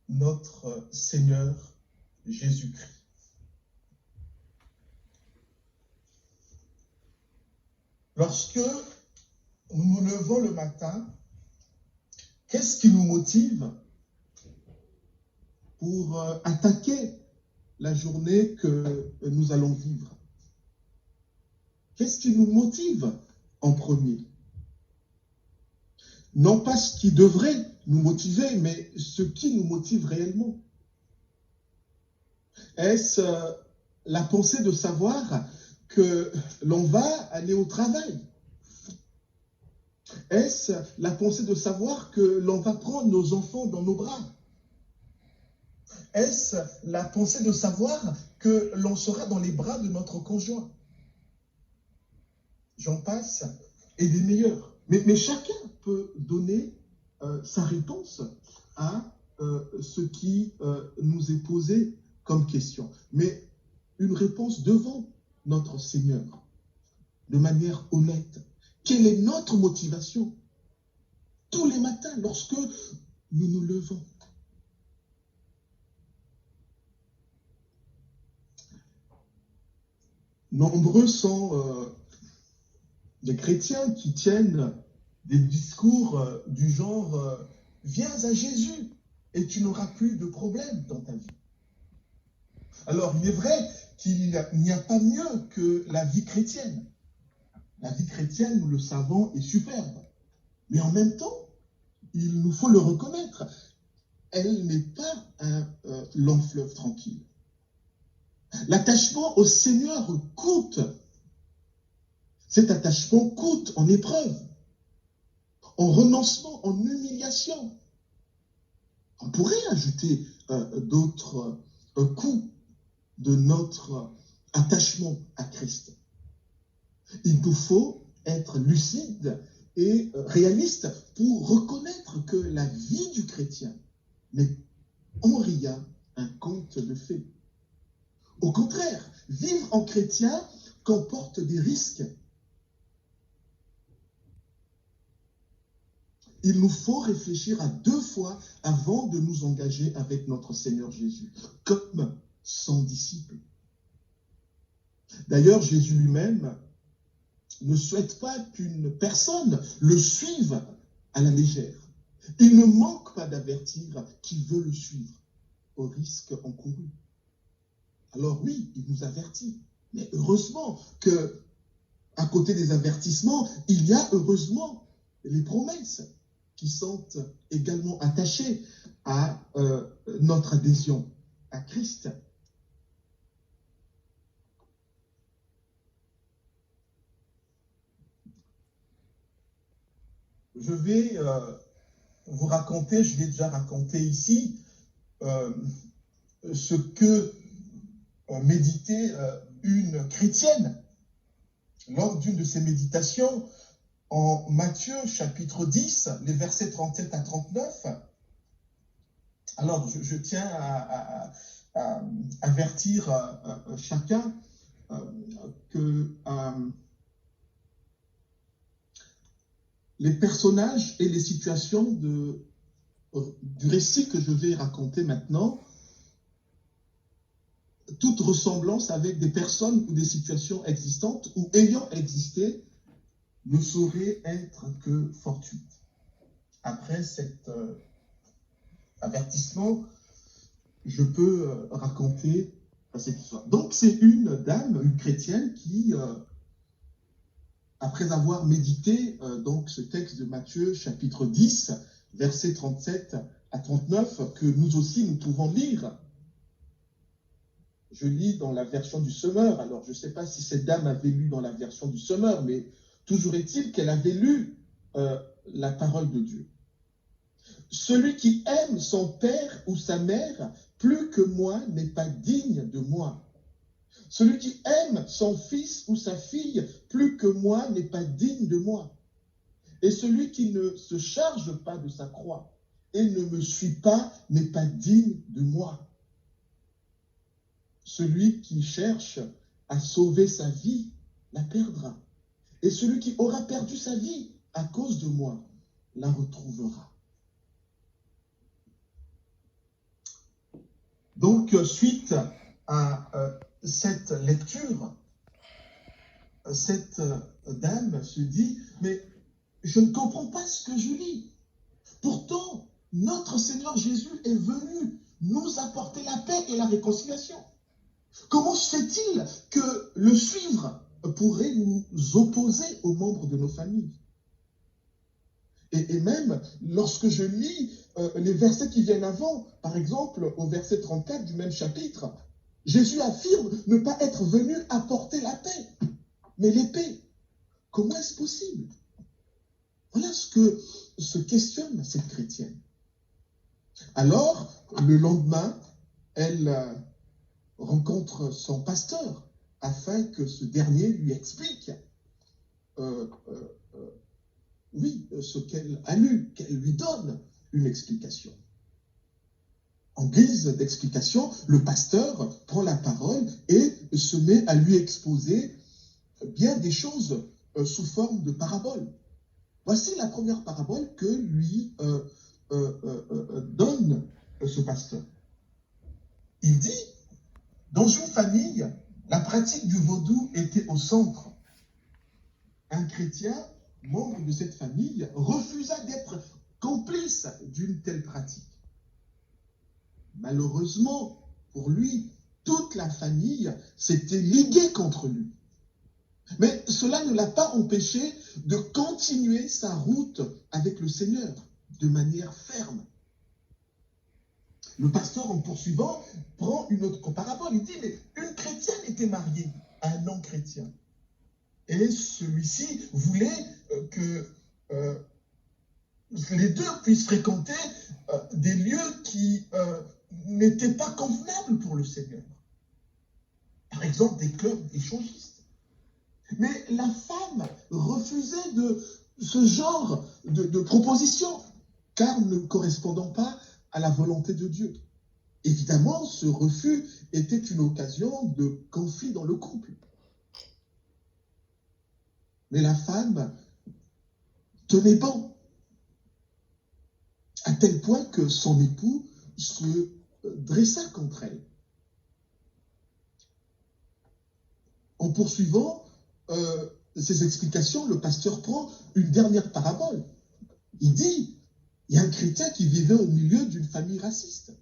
notre Seigneur Jésus-Christ. Lorsque nous nous levons le matin, qu'est-ce qui nous motive pour attaquer la journée que nous allons vivre? Qu'est-ce qui nous motive en premier? Non pas ce qui devrait nous motiver, mais ce qui nous motive réellement. Est-ce la pensée de savoir que l'on va aller au travail? Est-ce la pensée de savoir que l'on va prendre nos enfants dans nos bras? Est-ce la pensée de savoir que l'on sera dans les bras de notre conjoint? J'en passe, et des meilleurs. Mais chacun peut donner sa réponse à ce qui nous est posé comme question. Mais une réponse devant notre Seigneur, de manière honnête. Quelle est notre motivation tous les matins lorsque nous nous levons? Nombreux sont les chrétiens qui tiennent des discours du genre « Viens à Jésus et tu n'auras plus de problème dans ta vie ». Alors, il est vrai qu'il n'y a pas mieux que la vie chrétienne. La vie chrétienne, nous le savons, est superbe. Mais en même temps, il nous faut le reconnaître, elle n'est pas un long fleuve tranquille. L'attachement au Seigneur coûte. Cet attachement coûte en épreuve, en renoncement, en humiliation. On pourrait ajouter d'autres coûts de notre attachement à Christ. Il nous faut être lucide et réaliste pour reconnaître que la vie du chrétien n'est en rien un conte de fées. Au contraire, vivre en chrétien comporte des risques. Il nous faut réfléchir à 2 fois avant de nous engager avec notre Seigneur Jésus, comme son disciple. D'ailleurs, Jésus lui-même ne souhaite pas qu'une personne le suive à la légère. Il ne manque pas d'avertir qui veut le suivre au risque encouru. Alors oui, il nous avertit, mais heureusement que, à côté des avertissements, il y a heureusement les promesses qui sont également attachées à notre adhésion à Christ. Je vais vous raconter, je l'ai déjà raconté ici, ce que méditait une chrétienne lors d'une de ses méditations en Matthieu chapitre 10, les versets 37 à 39. Alors, je tiens à avertir chacun que les personnages et les situations du récit que je vais raconter maintenant, toute ressemblance avec des personnes ou des situations existantes ou ayant existé ne saurait être que fortuite. Après cet avertissement, je peux raconter cette histoire. Donc c'est une dame, une chrétienne qui, après avoir médité donc ce texte de Matthieu chapitre 10, versets 37 à 39, que nous aussi nous pouvons lire. Je lis dans la version du Semeur. Alors je ne sais pas si cette dame avait lu dans la version du Semeur, mais toujours est-il qu'elle avait lu la parole de Dieu. Celui qui aime son père ou sa mère plus que moi n'est pas digne de moi. Celui qui aime son fils ou sa fille plus que moi n'est pas digne de moi. Et celui qui ne se charge pas de sa croix et ne me suit pas n'est pas digne de moi. Celui qui cherche à sauver sa vie la perdra. Et celui qui aura perdu sa vie à cause de moi la retrouvera. Donc, suite à cette lecture, cette dame se dit, mais je ne comprends pas ce que je lis. Pourtant, notre Seigneur Jésus est venu nous apporter la paix et la réconciliation. Comment se fait-il que le suivre pourrait nous opposer aux membres de nos familles? Et même lorsque je lis les versets qui viennent avant, par exemple au verset 34 du même chapitre, Jésus affirme ne pas être venu apporter la paix, mais l'épée. Comment est-ce possible? Voilà ce que se questionne cette chrétienne. Alors, le lendemain, elle rencontre son pasteur afin que ce dernier lui explique ce qu'elle a lu, qu'elle lui donne une explication. En guise d'explication, le pasteur prend la parole et se met à lui exposer bien des choses sous forme de paraboles. Voici la première parabole que lui donne ce pasteur. Il dit, dans une famille, la pratique du vaudou était au centre. Un chrétien, membre de cette famille, refusa d'être complice d'une telle pratique. Malheureusement, pour lui, toute la famille s'était liguée contre lui. Mais cela ne l'a pas empêché de continuer sa route avec le Seigneur de manière ferme. Le pasteur, en poursuivant, prend une autre parabole. Il dit, mais une chrétienne était mariée à un non-chrétien. Et celui-ci voulait que les deux puissent fréquenter des lieux qui n'étaient pas convenables pour le Seigneur. Par exemple, des clubs échangistes. Mais la femme refusait de ce genre de proposition, car ne correspondant pas à la volonté de Dieu. Évidemment, ce refus était une occasion de conflit dans le couple. Mais la femme tenait bon, à tel point que son époux se dressa contre elle. En poursuivant ces explications, le pasteur prend une dernière parabole. Il dit, il y a un chrétien qui vivait au milieu d'une famille raciste.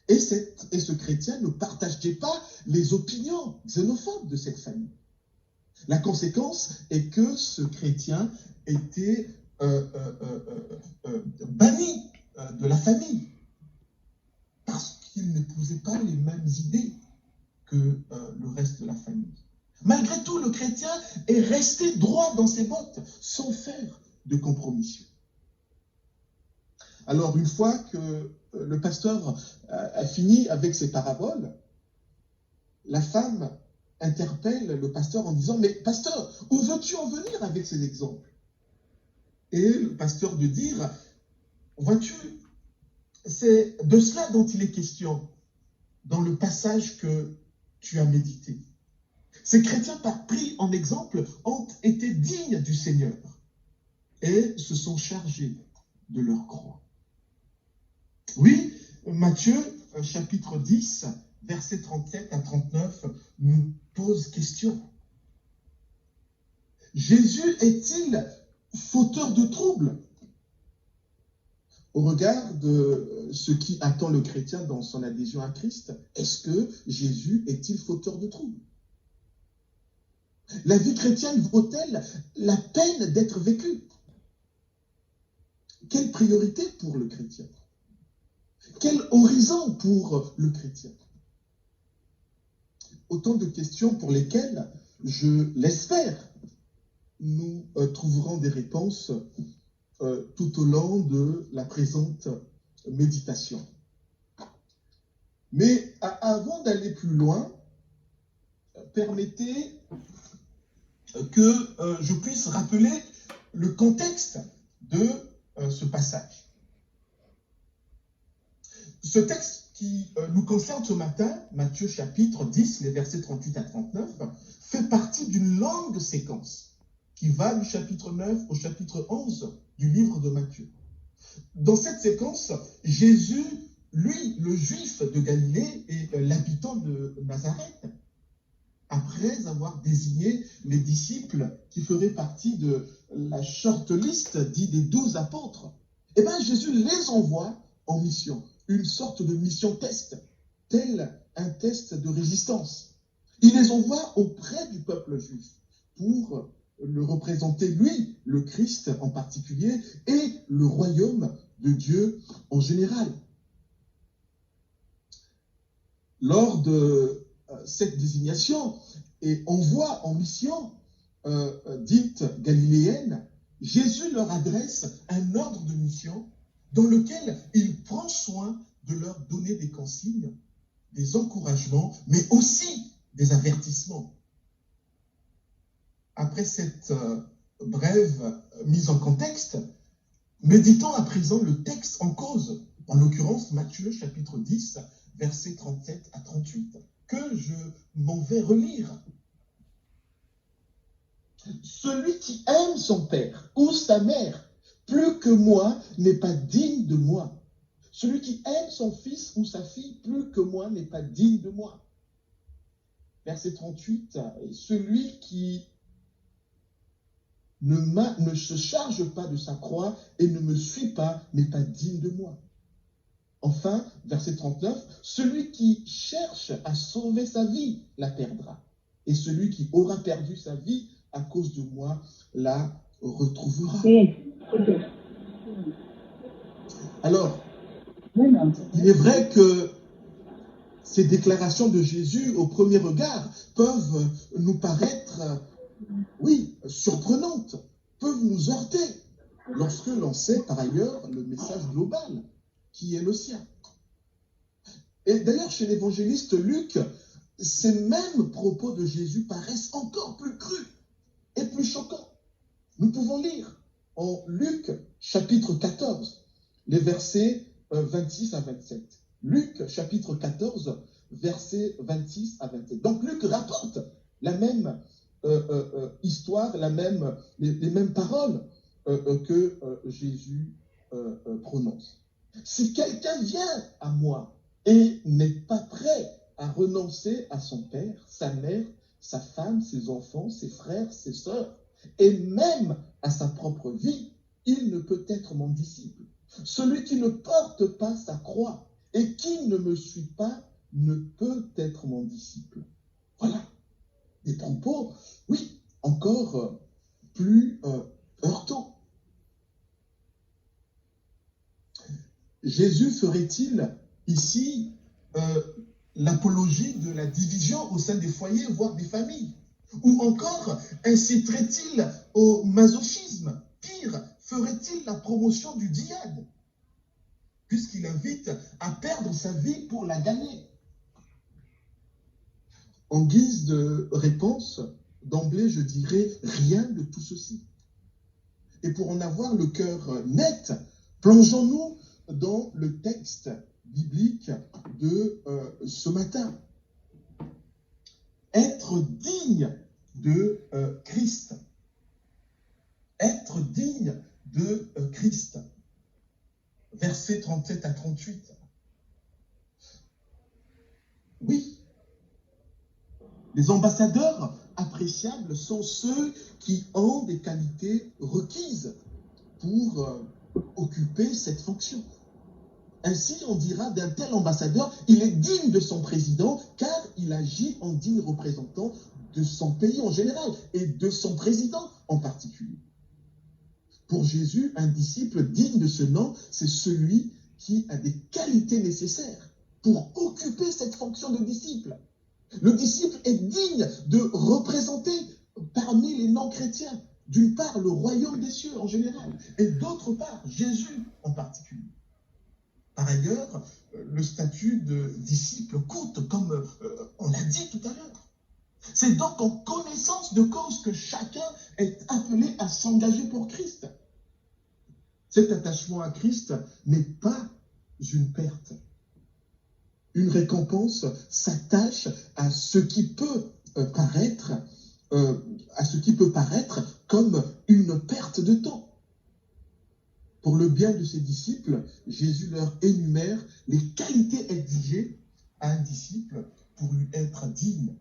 Et ce chrétien ne partageait pas les opinions xénophobes de cette famille. La conséquence est que ce chrétien était banni de la famille parce qu'il n'épousait pas les mêmes idées que le reste de la famille. Malgré tout, le chrétien est resté droit dans ses bottes, sans faire de compromission. Alors, une fois que le pasteur a fini avec ses paraboles, la femme interpelle le pasteur en disant « Mais pasteur, où veux-tu en venir avec ces exemples ?» Et le pasteur de dire « Vois-tu, c'est de cela dont il est question dans le passage que tu as médité. Ces chrétiens pris en exemple ont été dignes du Seigneur et se sont chargés de leur croix. » Oui, Matthieu, chapitre 10, versets 37 à 39, nous pose question. Jésus est-il fauteur de troubles? Au regard de ce qui attend le chrétien dans son adhésion à Christ, est-ce que Jésus est-il fauteur de troubles? La vie chrétienne vaut-elle la peine d'être vécue? Quelle priorité pour le chrétien? Quel horizon pour le chrétien? Autant de questions pour lesquelles, je l'espère, nous trouverons des réponses tout au long de la présente méditation. Mais avant d'aller plus loin, permettez que je puisse rappeler le contexte de ce passage. Ce texte qui nous concerne ce matin, Matthieu chapitre 10, les versets 38 à 39, fait partie d'une longue séquence qui va du chapitre 9 au chapitre 11 du livre de Matthieu. Dans cette séquence, Jésus lui, le juif de Galilée et l'habitant de Nazareth, après avoir désigné les disciples qui feraient partie de la shortlist dit des 12 apôtres, eh bien Jésus les envoie en mission, une sorte de mission test, tel un test de résistance. Il les envoie auprès du peuple juif pour le représenter, lui, le Christ en particulier, et le royaume de Dieu en général. Lors de cette désignation et envoi en mission dite galiléenne, Jésus leur adresse un ordre de mission dans lequel il prend soin de leur donner des consignes, des encouragements, mais aussi des avertissements. Après cette brève mise en contexte, méditons à présent le texte en cause, en l'occurrence Matthieu chapitre 10, versets 37 à 38, que je m'en vais relire. Celui qui aime son père ou sa mère plus que moi n'est pas digne de moi. Celui qui aime son fils ou sa fille plus que moi n'est pas digne de moi. Verset 38, celui qui ne se charge pas de sa croix et ne me suit pas n'est pas digne de moi. Enfin, verset 39, celui qui cherche à sauver sa vie la perdra. Et celui qui aura perdu sa vie à cause de moi la retrouvera. Alors, il est vrai que ces déclarations de Jésus, au premier regard, peuvent nous paraître, surprenantes, peuvent nous heurter, lorsque l'on sait par ailleurs le message global qui est le sien. Et d'ailleurs, chez l'évangéliste Luc, ces mêmes propos de Jésus paraissent encore plus crus et plus choquants. Nous pouvons lire en Luc chapitre 14, les versets 26 à 27. Luc chapitre 14, versets 26 à 27. Donc Luc rapporte la même histoire, les mêmes paroles que Jésus prononce. Si quelqu'un vient à moi et n'est pas prêt à renoncer à son père, sa mère, sa femme, ses enfants, ses frères, ses sœurs, et même à sa propre vie, il ne peut être mon disciple. Celui qui ne porte pas sa croix et qui ne me suit pas ne peut être mon disciple. Voilà. Des propos, encore plus heurtants. Jésus ferait-il ici l'apologie de la division au sein des foyers, voire des familles? Ou encore inciterait-il au masochisme? Pire, ferait-il la promotion du djihad? Puisqu'il invite à perdre sa vie pour la gagner. En guise de réponse, d'emblée, je dirais rien de tout ceci. Et pour en avoir le cœur net, plongeons-nous dans le texte biblique de ce matin. Être digne de Christ. Être digne de Christ. Versets 37 à 38. Oui, les ambassadeurs appréciables sont ceux qui ont des qualités requises pour occuper cette fonction. Ainsi, on dira d'un tel ambassadeur, il est digne de son président car il agit en digne représentant de son pays en général et de son président en particulier. Pour Jésus, un disciple digne de ce nom, c'est celui qui a des qualités nécessaires pour occuper cette fonction de disciple. Le disciple est digne de représenter parmi les non-chrétiens, d'une part le royaume des cieux en général, et d'autre part Jésus en particulier. Par ailleurs, le statut de disciple coûte, comme on l'a dit tout à l'heure. C'est donc en connaissance de cause que chacun est appelé à s'engager pour Christ. Cet attachement à Christ n'est pas une perte. Une récompense s'attache à ce qui peut paraître comme une perte de temps. Pour le bien de ses disciples, Jésus leur énumère les qualités exigées à un disciple pour lui être digne.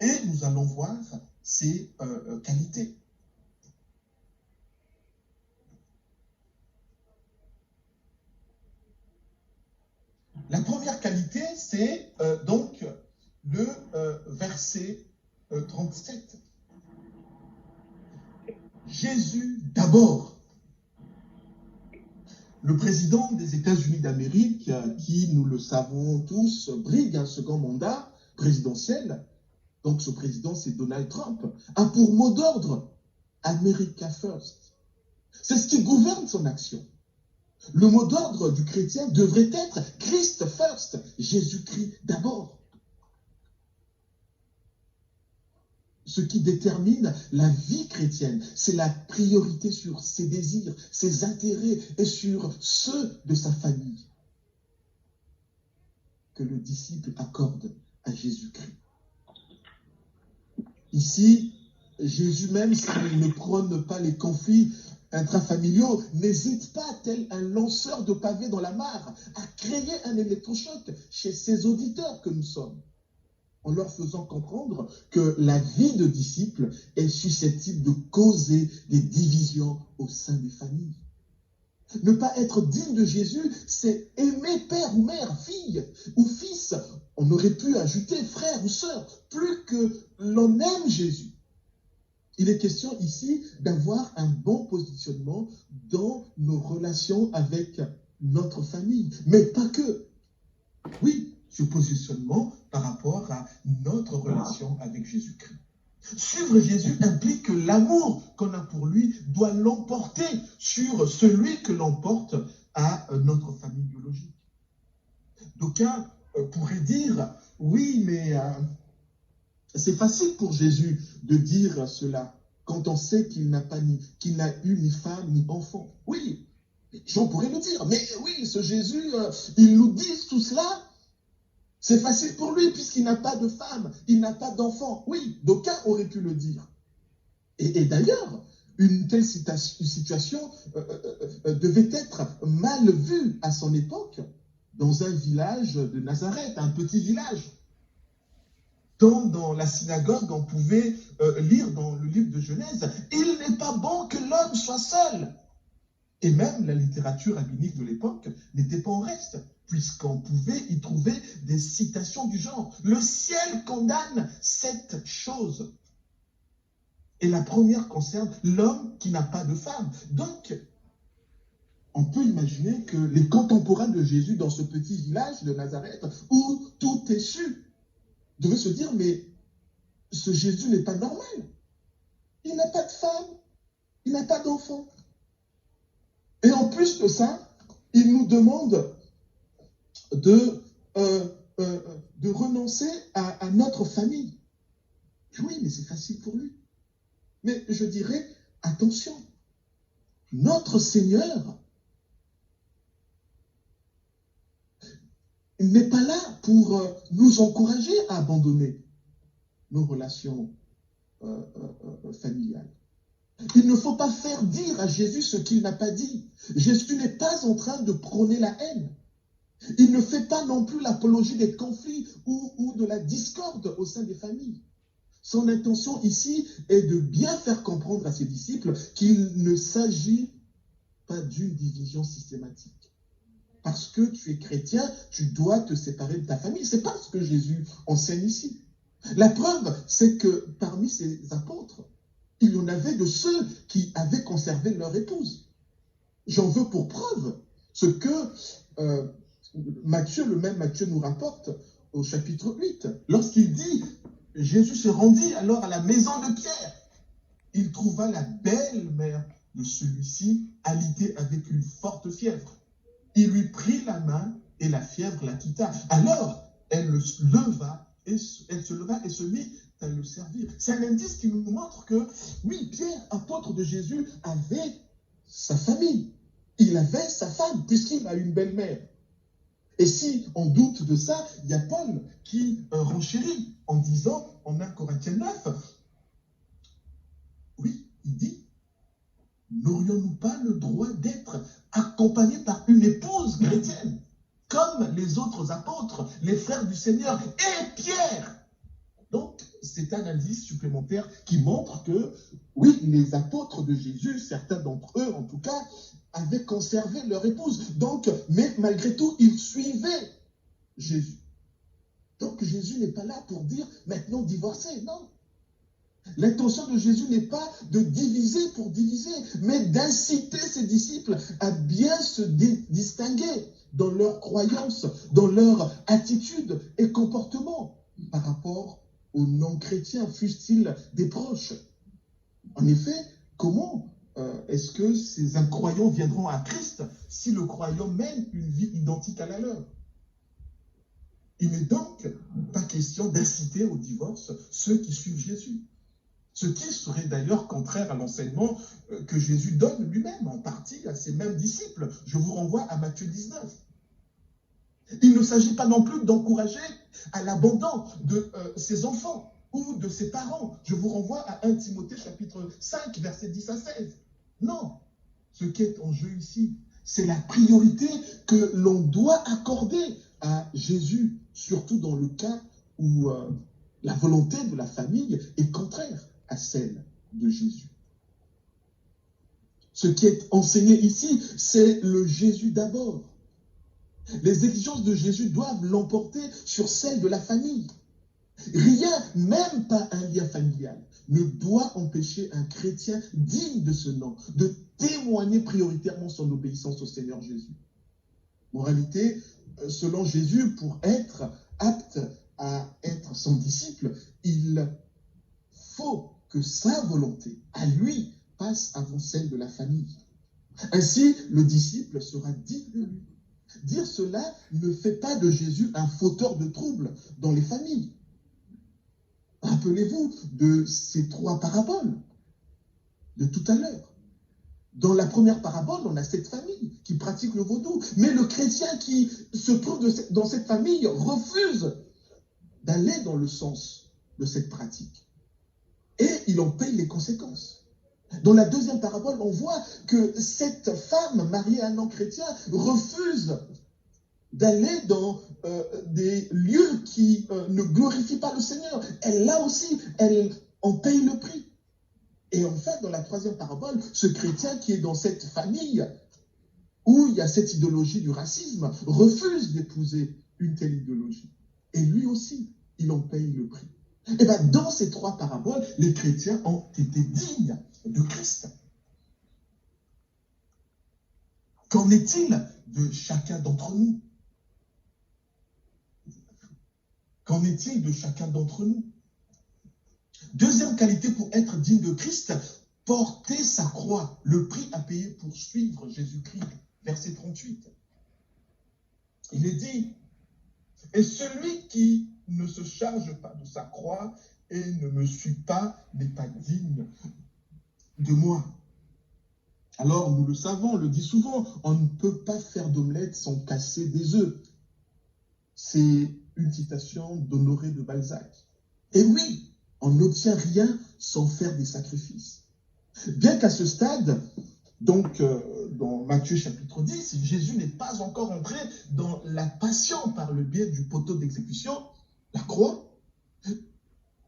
Et nous allons voir ces qualités. La première qualité, c'est donc le verset 37. Jésus d'abord. Le président des États-Unis d'Amérique, qui, nous le savons tous, brigue un second mandat présidentiel, donc ce président c'est Donald Trump, a pour mot d'ordre America First. C'est ce qui gouverne son action. Le mot d'ordre du chrétien devrait être Christ First, Jésus-Christ d'abord. Ce qui détermine la vie chrétienne, c'est la priorité sur ses désirs, ses intérêts et sur ceux de sa famille que le disciple accorde à Jésus-Christ. Ici, Jésus même, s'il ne prône pas les conflits intrafamiliaux, n'hésite pas, tel un lanceur de pavés dans la mare, à créer un électrochoc chez ses auditeurs que nous sommes, en leur faisant comprendre que la vie de disciple est susceptible de causer des divisions au sein des familles. Ne pas être digne de Jésus, c'est aimer père ou mère, fille ou fils. On aurait pu ajouter frère ou sœur, plus que l'on aime Jésus. Il est question ici d'avoir un bon positionnement dans nos relations avec notre famille, mais pas que. Oui, ce positionnement par rapport à notre relation avec Jésus-Christ. Suivre Jésus implique que l'amour qu'on a pour lui doit l'emporter sur celui que l'on porte à notre famille biologique. D'aucuns pourraient dire, oui, mais c'est facile pour Jésus de dire cela quand on sait qu'il n'a eu ni femme ni enfant. Oui, les gens pourraient le dire, mais oui, ce Jésus, il nous dit tout cela. C'est facile pour lui puisqu'il n'a pas de femme, il n'a pas d'enfant. Oui, d'aucuns auraient pu le dire. Et d'ailleurs, une telle situation devait être mal vue à son époque dans un village de Nazareth, un petit village. Tant dans la synagogue, on pouvait lire dans le livre de Genèse, « Il n'est pas bon que l'homme soit seul ». Et même la littérature rabbinique de l'époque n'était pas en reste, puisqu'on pouvait y trouver des citations du genre. Le ciel condamne cette chose. Et la première concerne l'homme qui n'a pas de femme. Donc, on peut imaginer que les contemporains de Jésus dans ce petit village de Nazareth, où tout est su, devaient se dire, mais ce Jésus n'est pas normal. Il n'a pas de femme, il n'a pas d'enfant. Et en plus de ça, il nous demande de renoncer à notre famille. Oui, mais c'est facile pour lui. Mais je dirais, attention, notre Seigneur n'est pas là pour nous encourager à abandonner nos relations familiales. Il ne faut pas faire dire à Jésus ce qu'il n'a pas dit. Jésus n'est pas en train de prôner la haine. Il ne fait pas non plus l'apologie des conflits ou de la discorde au sein des familles. Son intention ici est de bien faire comprendre à ses disciples qu'il ne s'agit pas d'une division systématique. Parce que tu es chrétien, tu dois te séparer de ta famille. Ce n'est pas ce que Jésus enseigne ici. La preuve, c'est que parmi ses apôtres, il y en avait de ceux qui avaient conservé leur épouse. J'en veux pour preuve ce que Matthieu, le même Matthieu nous rapporte au chapitre 8. Lorsqu'il dit, Jésus se rendit alors à la maison de Pierre. Il trouva la belle-mère de celui-ci alitée avec une forte fièvre. Il lui prit la main et la fièvre la quitta. Alors, elle se leva et se mit à le servir. C'est un indice qui nous montre que, oui, Pierre, apôtre de Jésus, avait sa famille. Il avait sa femme, puisqu'il a une belle-mère. Et si on doute de ça, il y a Paul qui renchérit en disant, en 1 Corinthiens 9, oui, il dit, n'aurions-nous pas le droit d'être accompagnés par une épouse chrétienne, comme les autres apôtres, les frères du Seigneur et Pierre? Donc, c'est un indice supplémentaire qui montre que, oui, les apôtres de Jésus, certains d'entre eux en tout cas, avaient conservé leur épouse. Donc, mais malgré tout, ils suivaient Jésus. Donc, Jésus n'est pas là pour dire maintenant divorcer, non. L'intention de Jésus n'est pas de diviser pour diviser, mais d'inciter ses disciples à bien se distinguer dans leurs croyances, dans leur attitude et comportement par rapport aux non-chrétiens, fussent-ils des proches. En effet, comment est-ce que ces incroyants viendront à Christ si le croyant mène une vie identique à la leur? Il n'est donc pas question d'inciter au divorce ceux qui suivent Jésus. Ce qui serait d'ailleurs contraire à l'enseignement que Jésus donne lui-même en partie à ses mêmes disciples. Je vous renvoie à Matthieu 19. Il ne s'agit pas non plus d'encourager à l'abandon de ses enfants ou de ses parents. Je vous renvoie à 1 Timothée chapitre 5, versets 10 à 16. Non, ce qui est en jeu ici, c'est la priorité que l'on doit accorder à Jésus, surtout dans le cas où la volonté de la famille est contraire à celle de Jésus. Ce qui est enseigné ici, c'est le Jésus d'abord. Les exigences de Jésus doivent l'emporter sur celles de la famille. Rien, même pas un lien familial, ne doit empêcher un chrétien digne de ce nom de témoigner prioritairement son obéissance au Seigneur Jésus. Moralité, selon Jésus, pour être apte à être son disciple, il faut que sa volonté, à lui, passe avant celle de la famille. Ainsi, le disciple sera digne de lui. Dire cela ne fait pas de Jésus un fauteur de troubles dans les familles. Rappelez-vous de ces 3 paraboles de tout à l'heure. Dans la première parabole, on a cette famille qui pratique le vaudou. Mais le chrétien qui se trouve dans cette famille refuse d'aller dans le sens de cette pratique. Et il en paye les conséquences. Dans la deuxième parabole, on voit que cette femme mariée à un non-chrétien refuse d'aller dans des lieux qui ne glorifient pas le Seigneur. Elle, là aussi, elle en paye le prix. Et enfin, dans la troisième parabole, ce chrétien qui est dans cette famille où il y a cette idéologie du racisme refuse d'épouser une telle idéologie. Et lui aussi, il en paye le prix. Et bien, dans ces 3 paraboles, les chrétiens ont été dignes de Christ. Qu'en est-il de chacun d'entre nous? Qu'en est-il de chacun d'entre nous? Deuxième qualité pour être digne de Christ, porter sa croix, le prix à payer pour suivre Jésus-Christ. Verset 38. Il est dit, « Et celui qui ne se charge pas de sa croix et ne me suit pas n'est pas digne de moi. » Alors, nous le savons, on le dit souvent, on ne peut pas faire d'omelette sans casser des œufs. C'est une citation d'Honoré de Balzac. Et oui, on n'obtient rien sans faire des sacrifices. Bien qu'à ce stade, donc dans Matthieu chapitre 10, Jésus n'est pas encore entré dans la passion par le biais du poteau d'exécution, la croix.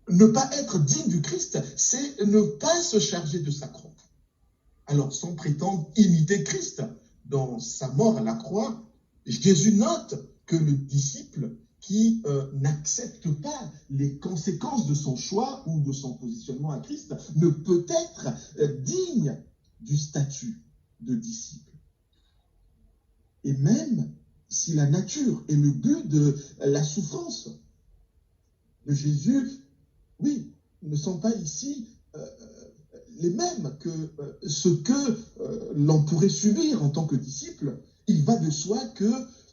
Ne pas être digne du Christ, c'est ne pas se charger de sa croix. Alors, sans prétendre imiter Christ dans sa mort à la croix, Jésus note que le disciple qui n'accepte pas les conséquences de son choix ou de son positionnement à Christ ne peut être digne du statut de disciple. Et même si la nature et le but de la souffrance de Jésus, oui, ne sont pas ici les mêmes que ce que l'on pourrait subir en tant que disciple, il va de soi que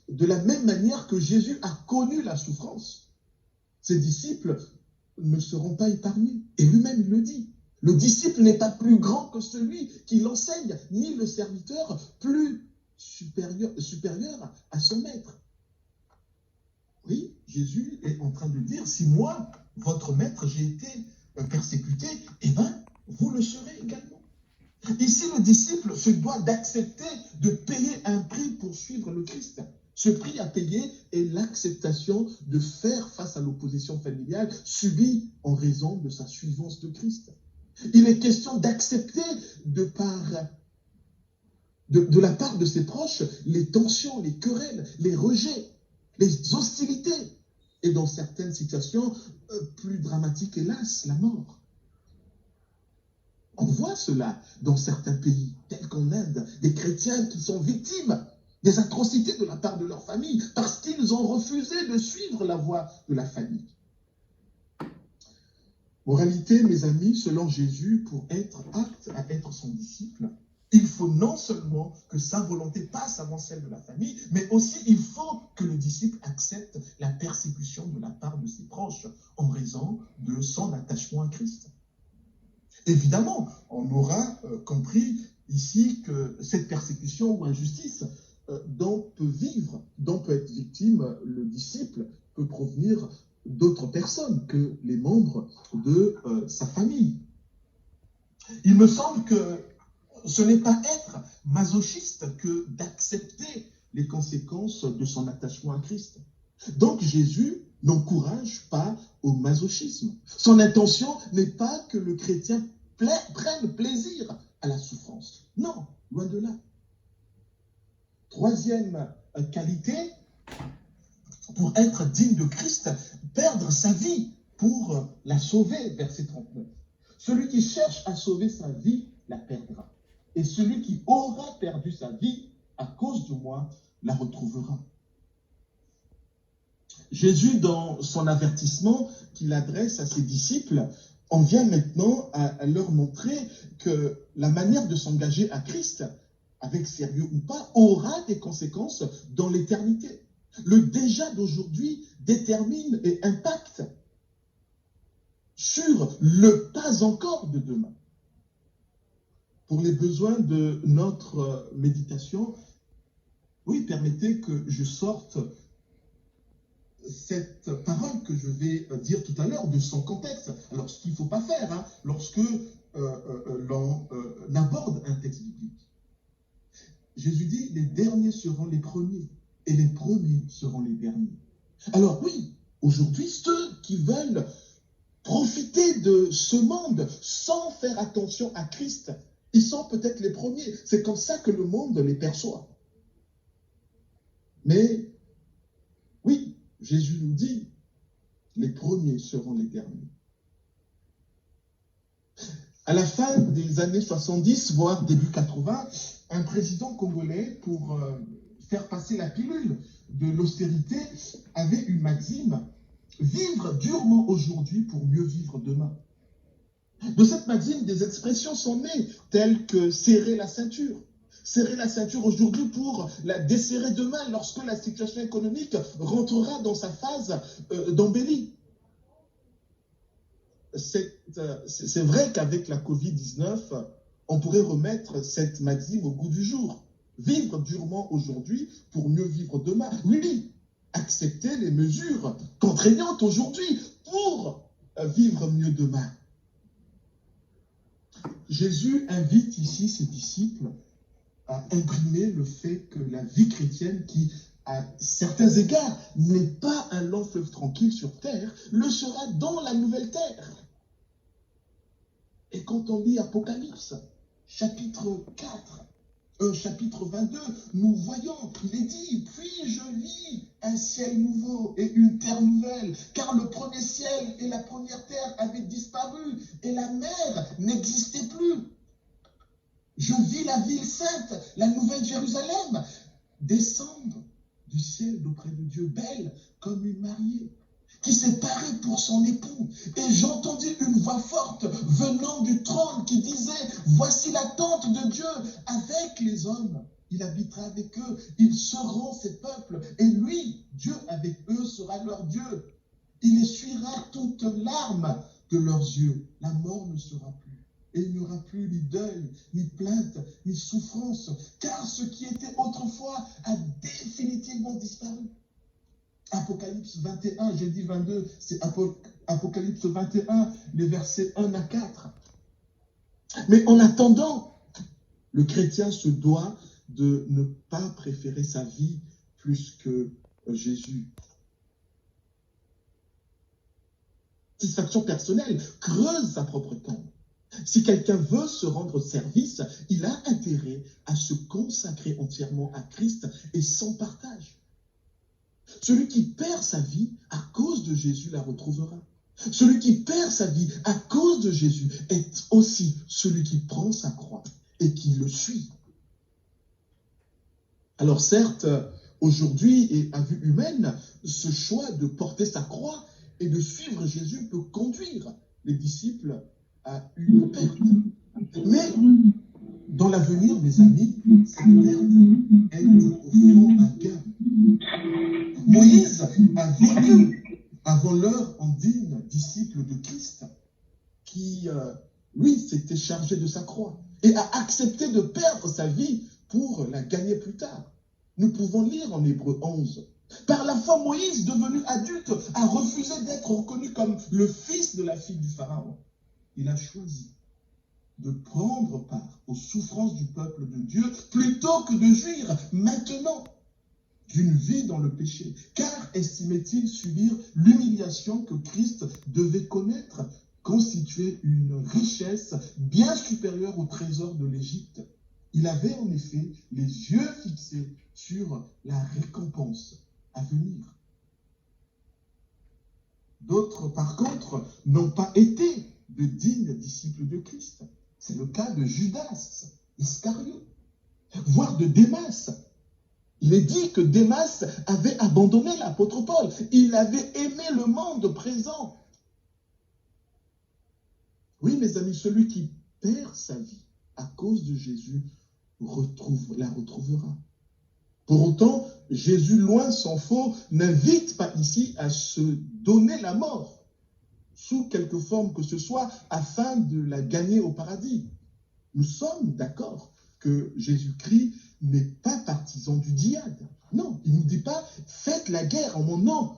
de la même manière que Jésus a connu la souffrance, ses disciples ne seront pas épargnés. Et lui-même, il le dit. Le disciple n'est pas plus grand que celui qui l'enseigne, ni le serviteur plus supérieur à son maître. Oui, Jésus est en train de dire, si moi, votre maître, j'ai été persécuté, eh bien, vous le serez également. Ici, le disciple se doit d'accepter de payer un prix pour suivre le Christ. Ce prix à payer est l'acceptation de faire face à l'opposition familiale subie en raison de sa suivance de Christ. Il est question d'accepter de la part de ses proches les tensions, les querelles, les rejets, les hostilités et dans certaines situations plus dramatiques, hélas, la mort. On voit cela dans certains pays, tels qu'en Inde, des chrétiens qui sont victimes des atrocités de la part de leur famille parce qu'ils ont refusé de suivre la voie de la famille. Moralité, mes amis, selon Jésus, pour être apte à être son disciple, il faut non seulement que sa volonté passe avant celle de la famille, mais aussi il faut que le disciple accepte la persécution de la part de ses proches en raison de son attachement à Christ. Évidemment, on aura compris ici que cette persécution ou injustice dont peut être victime le disciple peut provenir d'autres personnes que les membres de sa famille. Il me semble que ce n'est pas être masochiste que d'accepter les conséquences de son attachement à Christ. Donc Jésus n'encourage pas au masochisme. Son intention n'est pas que le chrétien prenne plaisir à la souffrance. Non, loin de là. Troisième qualité, pour être digne de Christ, perdre sa vie pour la sauver, verset 39. Celui qui cherche à sauver sa vie la perdra. Et celui qui aura perdu sa vie à cause de moi la retrouvera. Jésus, dans son avertissement qu'il adresse à ses disciples, on vient maintenant à leur montrer que la manière de s'engager à Christ, avec sérieux ou pas, aura des conséquences dans l'éternité. Le déjà d'aujourd'hui détermine et impacte sur le pas encore de demain. Pour les besoins de notre méditation, oui, permettez que je sorte cette parole que je vais dire tout à l'heure de son contexte. Alors, ce qu'il ne faut pas faire lorsque l'on aborde un texte biblique. Jésus dit, les derniers seront les premiers et les premiers seront les derniers. Alors oui, aujourd'hui, ceux qui veulent profiter de ce monde sans faire attention à Christ, ils sont peut-être les premiers. C'est comme ça que le monde les perçoit. Mais oui, Jésus nous dit, les premiers seront les derniers. À la fin des années 70, voire début 80, un président congolais, pour faire passer la pilule de l'austérité, avait une maxime, vivre durement aujourd'hui pour mieux vivre demain. De cette maxime, des expressions sont nées, telles que serrer la ceinture. Serrer la ceinture aujourd'hui pour la desserrer demain lorsque la situation économique rentrera dans sa phase d'embellie. C'est vrai qu'avec la Covid-19, on pourrait remettre cette maxime au goût du jour. Vivre durement aujourd'hui pour mieux vivre demain. Oui, accepter les mesures contraignantes aujourd'hui pour vivre mieux demain. Jésus invite ici ses disciples à imprimer le fait que la vie chrétienne, qui à certains égards n'est pas un long fleuve tranquille sur terre, le sera dans la nouvelle terre. Et quand on lit Apocalypse, chapitre 4, chapitre 22, nous voyons, il est dit, puis je vis un ciel nouveau et une terre nouvelle, car le premier ciel et la première terre avaient disparu et la mer n'existait plus. Je vis la ville sainte, la nouvelle Jérusalem, descendre du ciel d'auprès de Dieu, belle comme une mariée, qui s'est parée pour son époux. Et j'entendis une voix forte venant du trône qui disait, voici la tente de Dieu avec les hommes. Il habitera avec eux, ils seront ses peuples, et lui, Dieu avec eux, sera leur Dieu. Il essuiera toute larme de leurs yeux. La mort ne sera plus. Et il n'y aura plus ni deuil, ni plainte, ni souffrance, car ce qui était autrefois a définitivement disparu. Apocalypse 21, j'ai dit 22, c'est Apocalypse 21, les versets 1 à 4. Mais en attendant Le chrétien se doit de ne pas préférer sa vie plus que Jésus. Satisfaction personnelle, creuse sa propre tombe. Si quelqu'un veut se rendre service, il a intérêt à se consacrer entièrement à Christ et sans partage. Celui qui perd sa vie à cause de Jésus la retrouvera. Celui qui perd sa vie à cause de Jésus est aussi celui qui prend sa croix et qui le suit. Alors certes, aujourd'hui et à vue humaine, ce choix de porter sa croix et de suivre Jésus peut conduire les disciples à une perte. Mais dans l'avenir, mes amis, cette perte est au fond un gain. Moïse a vécu avant l'heure en digne disciple de Christ qui, lui, s'était chargé de sa croix et a accepté de perdre sa vie pour la gagner plus tard. Nous pouvons lire en Hébreux 11. Par la foi, Moïse, devenu adulte, a refusé d'être reconnu comme le fils de la fille du Pharaon. Il a choisi de prendre part aux souffrances du peuple de Dieu plutôt que de jouir maintenant d'une vie dans le péché. Car estimait-il subir l'humiliation que Christ devait connaître, constituer une richesse bien supérieure au trésor de l'Égypte. Il avait en effet les yeux fixés sur la récompense à venir. D'autres, par contre, n'ont pas été de dignes disciples de Christ. C'est le cas de Judas Iscariote, voire de Démas. Il est dit que Démas avait abandonné l'apôtre Paul. Il avait aimé le monde présent. Oui, mes amis, celui qui perd sa vie à cause de Jésus la retrouvera. Pour autant, Jésus, loin s'en faut, n'invite pas ici à se donner la mort, sous quelque forme que ce soit, afin de la gagner au paradis. Nous sommes d'accord que Jésus-Christ n'est pas partisan du djihad. Non, il ne nous dit pas « faites la guerre en mon nom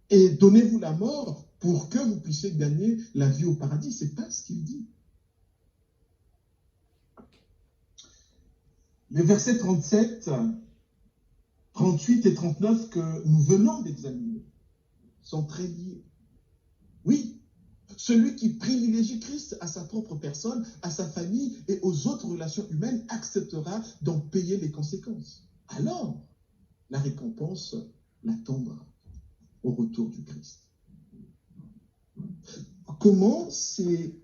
et donnez-vous la mort pour que vous puissiez gagner la vie au paradis ». Ce n'est pas ce qu'il dit. Les versets 37, 38 et 39 que nous venons d'examiner sont très liés. Oui, celui qui privilégie Christ à sa propre personne, à sa famille et aux autres relations humaines acceptera d'en payer les conséquences. Alors, la récompense l'attendra au retour du Christ. Comment ces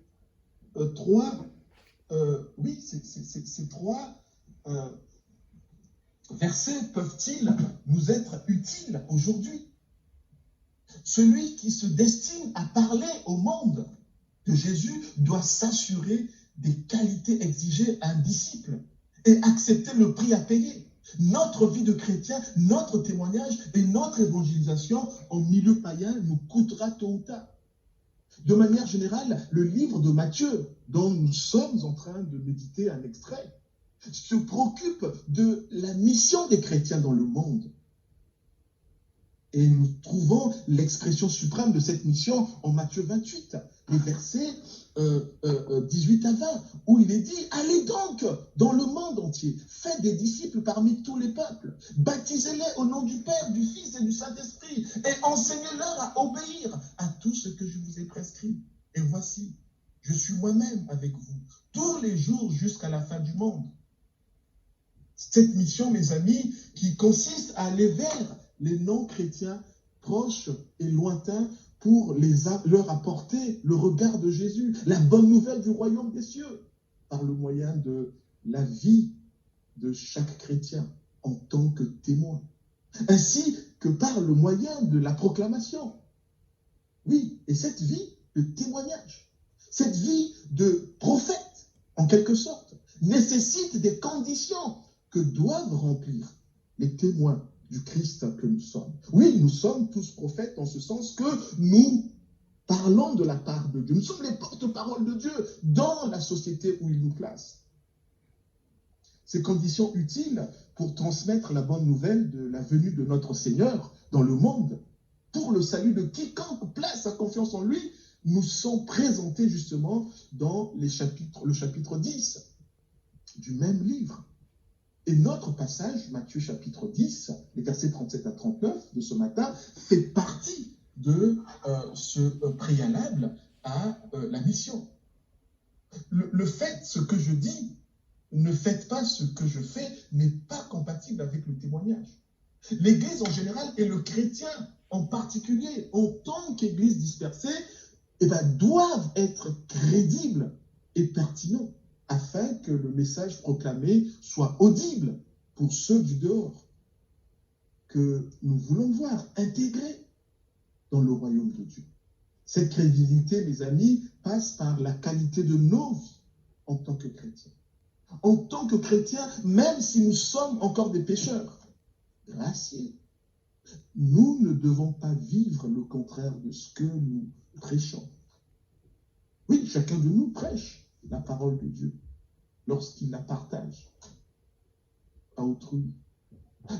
trois versets peuvent-ils nous être utiles aujourd'hui? Celui qui se destine à parler au monde de Jésus doit s'assurer des qualités exigées à un disciple et accepter le prix à payer. Notre vie de chrétien, notre témoignage et notre évangélisation en milieu païen nous coûtera tôt ou tard. De manière générale, le livre de Matthieu, dont nous sommes en train de méditer un extrait, se préoccupe de la mission des chrétiens dans le monde. Et nous trouvons l'expression suprême de cette mission en Matthieu 28, les versets 18 à 20, où il est dit « Allez donc dans le monde entier, faites des disciples parmi tous les peuples, baptisez-les au nom du Père, du Fils et du Saint-Esprit, et enseignez-leur à obéir à tout ce que je vous ai prescrit. Et voici, je suis moi-même avec vous, tous les jours jusqu'à la fin du monde. » Cette mission, mes amis, qui consiste à aller vers les non-chrétiens proches et lointains pour leur apporter le regard de Jésus, la bonne nouvelle du royaume des cieux, par le moyen de la vie de chaque chrétien en tant que témoin, ainsi que par le moyen de la proclamation. Oui, et cette vie de témoignage, cette vie de prophète, en quelque sorte, nécessite des conditions que doivent remplir les témoins du Christ que nous sommes. Oui, nous sommes tous prophètes en ce sens que nous parlons de la part de Dieu. Nous sommes les porte-parole de Dieu dans la société où il nous place. Ces conditions utiles pour transmettre la bonne nouvelle de la venue de notre Seigneur dans le monde, pour le salut de quiconque place sa confiance en lui, nous sont présentées justement dans le chapitre 10. du même livre. Et notre passage, Matthieu chapitre 10, les versets 37 à 39 de ce matin, fait partie de ce préalable à la mission. Le fait, ce que je dis, ne faites pas ce que je fais, n'est pas compatible avec le témoignage. L'Église en général et le chrétien en particulier, en tant qu'Église dispersée, doivent être crédibles et pertinents afin que le message proclamé soit audible pour ceux du dehors que nous voulons voir intégrés dans le royaume de Dieu. Cette crédibilité, mes amis, passe par la qualité de nos vies en tant que chrétiens. En tant que chrétiens, même si nous sommes encore des pécheurs, gracieux, nous ne devons pas vivre le contraire de ce que nous prêchons. Oui, chacun de nous prêche la parole de Dieu lorsqu'il la partage à autrui.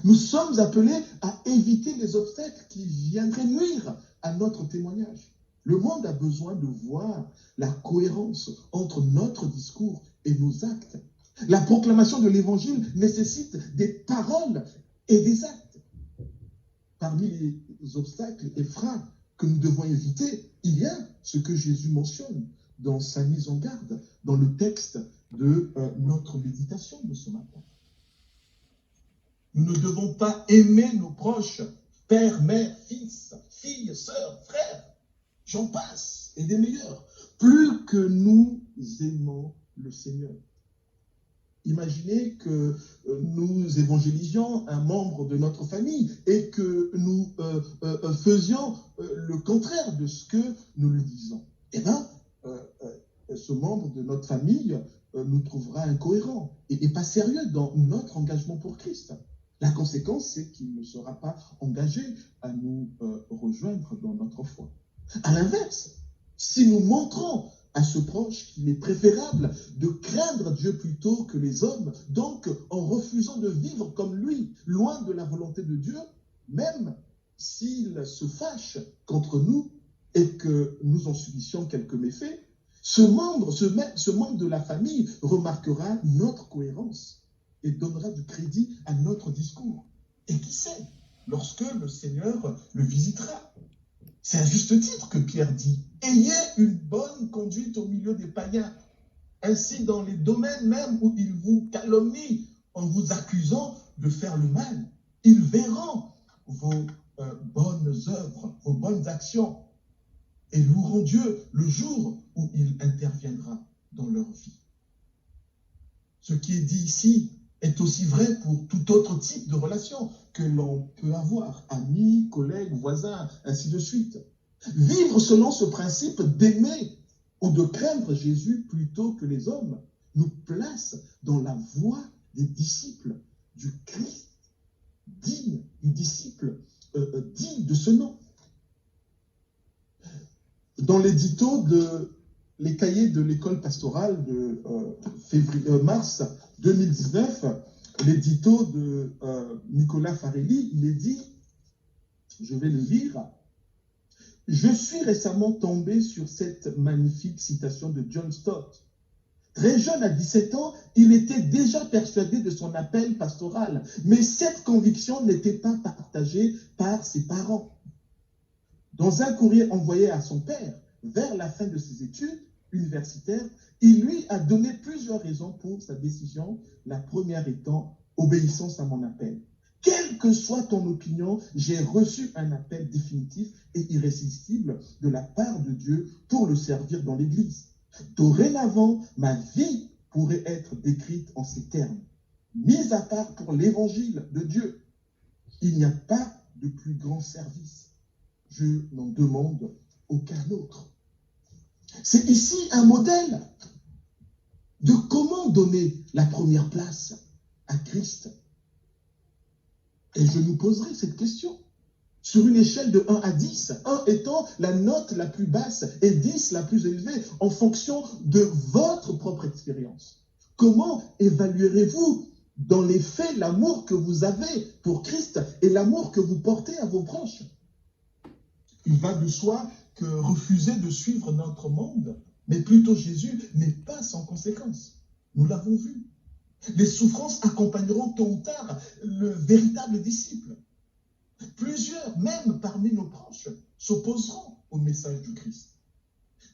Nous sommes appelés à éviter les obstacles qui viendraient nuire à notre témoignage. Le monde a besoin de voir la cohérence entre notre discours et nos actes. La proclamation de l'évangile nécessite des paroles et des actes. Parmi les obstacles et freins que nous devons éviter, il y a ce que Jésus mentionne dans sa mise en garde, dans le texte de notre méditation de ce matin. Nous ne devons pas aimer nos proches, père, mère, fils, fille, sœur, frère, j'en passe, et des meilleurs, plus que nous aimons le Seigneur. Imaginez que nous évangélisions un membre de notre famille et que nous faisions le contraire de ce que nous lui disons. Ce membre de notre famille nous trouvera incohérents et pas sérieux dans notre engagement pour Christ. La conséquence, c'est qu'il ne sera pas engagé à nous rejoindre dans notre foi. À l'inverse, si nous montrons à ce proche qu'il est préférable de craindre Dieu plutôt que les hommes, donc en refusant de vivre comme lui, loin de la volonté de Dieu, même s'il se fâche contre nous et que nous en subissions quelques méfaits, ce membre de la famille remarquera notre cohérence et donnera du crédit à notre discours. Et qui sait, lorsque le Seigneur le visitera. C'est à juste titre que Pierre dit « Ayez une bonne conduite au milieu des païens, ainsi dans les domaines même où ils vous calomnient en vous accusant de faire le mal. Ils verront vos bonnes œuvres, vos bonnes actions, et loueront Dieu le jour où il interviendra dans leur vie. » Ce qui est dit ici est aussi vrai pour tout autre type de relation que l'on peut avoir, amis, collègues, voisins, ainsi de suite. Vivre selon ce principe d'aimer ou de craindre Jésus plutôt que les hommes nous place dans la voie des disciples du Christ, digne du disciple, digne de ce nom. Dans l'édito les cahiers de l'école pastorale de mars 2019, l'édito de Nicolas Farelli, il est dit, je vais le lire, « Je suis récemment tombé sur cette magnifique citation de John Stott. Très jeune, à 17 ans, il était déjà persuadé de son appel pastoral, mais cette conviction n'était pas partagée par ses parents. Dans un courrier envoyé à son père, vers la fin de ses études universitaires, il lui a donné plusieurs raisons pour sa décision, la première étant obéissance à mon appel. Quelle que soit ton opinion, j'ai reçu un appel définitif et irrésistible de la part de Dieu pour le servir dans l'Église. Dorénavant, ma vie pourrait être décrite en ces termes. Mise à part pour l'évangile de Dieu, il n'y a pas de plus grand service. Je n'en demande aucun autre. » C'est ici un modèle de comment donner la première place à Christ. Et je nous poserai cette question. Sur une échelle de 1 à 10, 1 étant la note la plus basse et 10 la plus élevée, en fonction de votre propre expérience. Comment évaluerez-vous dans les faits l'amour que vous avez pour Christ et l'amour que vous portez à vos proches? Il va de soi que refuser de suivre notre monde, mais plutôt Jésus, n'est pas sans conséquence. Nous l'avons vu. Les souffrances accompagneront tôt ou tard le véritable disciple. Plusieurs, même parmi nos proches, s'opposeront au message du Christ.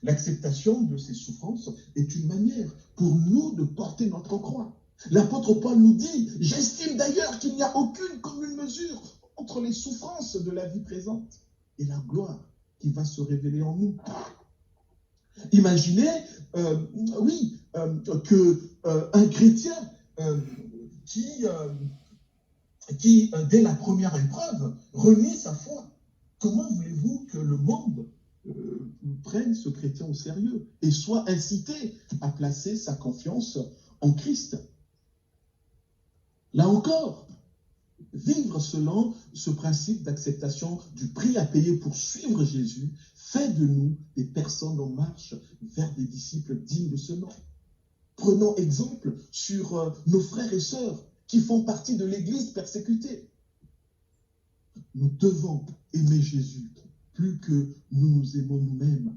L'acceptation de ces souffrances est une manière pour nous de porter notre croix. L'apôtre Paul nous dit, « J'estime d'ailleurs qu'il n'y a aucune commune mesure entre les souffrances de la vie présente et la gloire qui va se révéler en nous. » Imaginez, qu'un chrétien qui, dès la première épreuve, renie sa foi. Comment voulez-vous que le monde prenne ce chrétien au sérieux et soit incité à placer sa confiance en Christ? Là encore, vivre selon ce principe d'acceptation du prix à payer pour suivre Jésus fait de nous des personnes en marche vers des disciples dignes de ce nom. Prenons exemple sur nos frères et sœurs qui font partie de l'Église persécutée. Nous devons aimer Jésus plus que nous nous aimons nous-mêmes.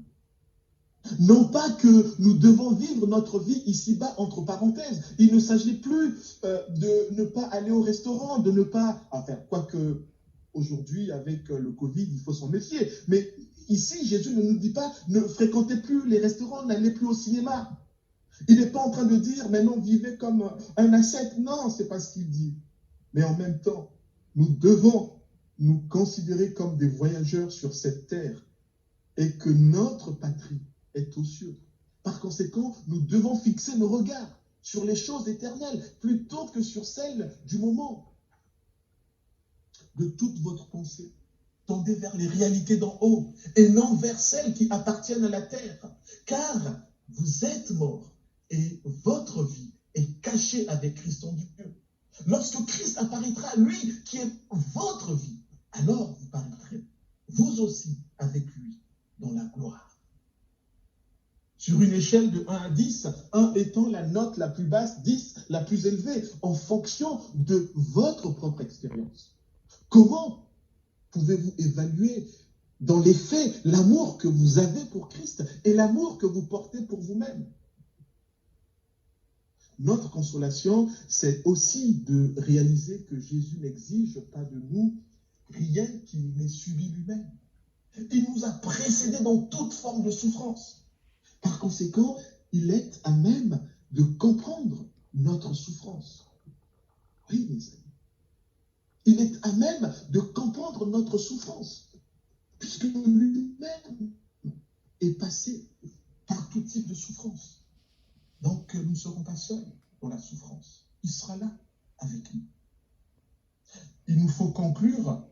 Non pas que nous devons vivre notre vie ici-bas entre parenthèses. Il ne s'agit plus de ne pas aller au restaurant, de ne pas... Enfin, quoique aujourd'hui, avec le Covid, il faut s'en méfier. Mais ici, Jésus ne nous dit pas ne fréquentez plus les restaurants, n'allez plus au cinéma. Il n'est pas en train de dire maintenant vivez comme un ascète. Non, ce n'est pas ce qu'il dit. Mais en même temps, nous devons nous considérer comme des voyageurs sur cette terre et que notre patrie est aux cieux. Par conséquent, nous devons fixer nos regards sur les choses éternelles plutôt que sur celles du moment. De toute votre pensée, tendez vers les réalités d'en haut et non vers celles qui appartiennent à la terre. Car vous êtes morts et votre vie est cachée avec Christ en Dieu. Lorsque Christ apparaîtra, lui qui est votre vie, alors vous paraîtrez, vous aussi, avec lui, dans la gloire. Sur une échelle de 1 à 10, 1 étant la note la plus basse, 10 la plus élevée, en fonction de votre propre expérience. Comment pouvez-vous évaluer dans les faits l'amour que vous avez pour Christ et l'amour que vous portez pour vous-même? Notre consolation, c'est aussi de réaliser que Jésus n'exige pas de nous rien qu'il n'ait subi lui-même. Il nous a précédés dans toute forme de souffrance. Par conséquent, il est à même de comprendre notre souffrance. Oui, mes amis. Il est à même de comprendre notre souffrance, puisque lui-même est passé par tout type de souffrance. Donc, nous ne serons pas seuls dans la souffrance. Il sera là avec nous. Il nous faut conclure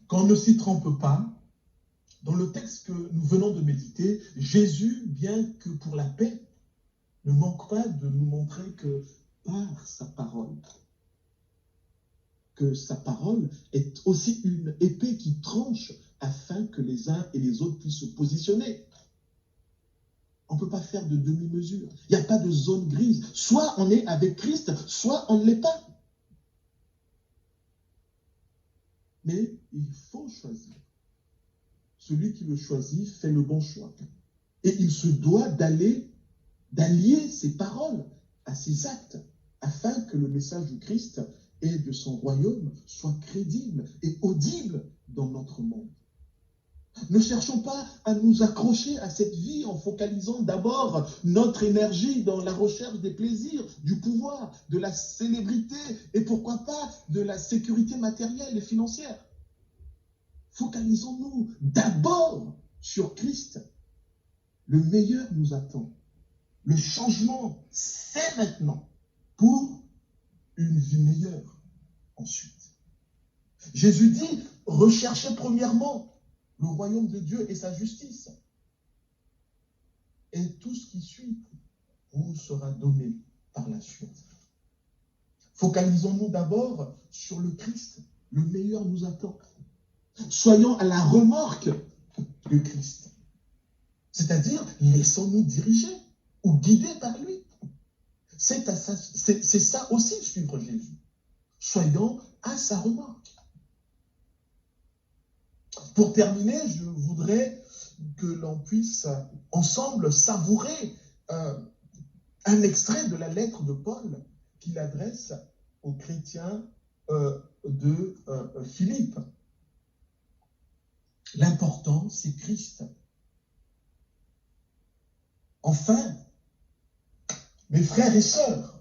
qu'on ne s'y trompe pas. Dans le texte que nous venons de méditer, Jésus, bien que pour la paix, ne manque pas de nous montrer que par sa parole, est aussi une épée qui tranche afin que les uns et les autres puissent se positionner. On ne peut pas faire de demi-mesure. Il n'y a pas de zone grise. Soit on est avec Christ, soit on ne l'est pas. Mais il faut choisir. Celui qui le choisit fait le bon choix. Et il se doit d'allier ses paroles à ses actes, afin que le message du Christ et de son royaume soit crédible et audible dans notre monde. Ne cherchons pas à nous accrocher à cette vie en focalisant d'abord notre énergie dans la recherche des plaisirs, du pouvoir, de la célébrité et pourquoi pas de la sécurité matérielle et financière. Focalisons-nous d'abord sur Christ. Le meilleur nous attend. Le changement, c'est maintenant pour une vie meilleure ensuite. Jésus dit, recherchez premièrement le royaume de Dieu et sa justice. Et tout ce qui suit vous sera donné par la suite. Focalisons-nous d'abord sur le Christ. Le meilleur nous attend. Soyons à la remorque de Christ. C'est-à-dire, laissons-nous diriger ou guider par lui. C'est ça aussi suivre Jésus. Soyons à sa remorque. Pour terminer, je voudrais que l'on puisse ensemble savourer un extrait de la lettre de Paul qu'il adresse aux chrétiens de Philippe. L'important, c'est Christ. Enfin, mes frères et sœurs,